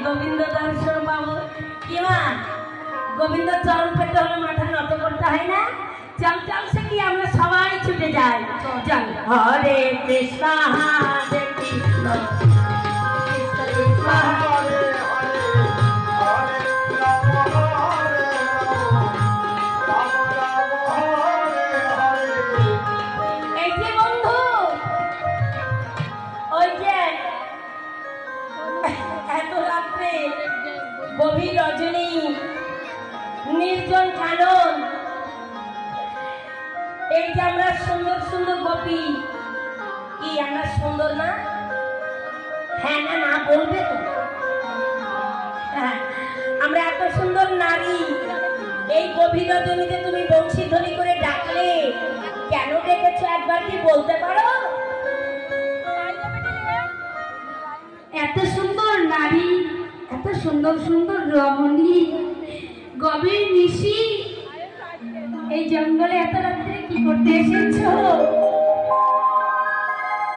গোবিন্দ দর্শন পাবো। কি মা, গোবিন্দ চরণ পেতে হলে মাথা নত করতে হয় না? চল চল সে কি আমরা সবাই ছুটে যাই। চল। হরে কৃষ্ণ হরে কৃষ্ণ কৃষ্ণ কৃষ্ণ হরে গভীর রজনী নির্জন কানন, এই যে আমরা সুন্দর সুন্দর গোপী, কি আমরা সুন্দর না? হ্যাঁ না না বলবে তো? হ্যাঁ, আমরা এত সুন্দর নারী, এই গভীর রজনীতে তুমি বংশীধ্বনি করে ডাকলে কেন ডেকেছো একবার কি বলতে পারো? এত সুন্দর নারী, এত সুন্দর সুন্দর রমণী, গভীর নিশি, এই জঙ্গলে এত রাত্রে কি করতে এসেছো?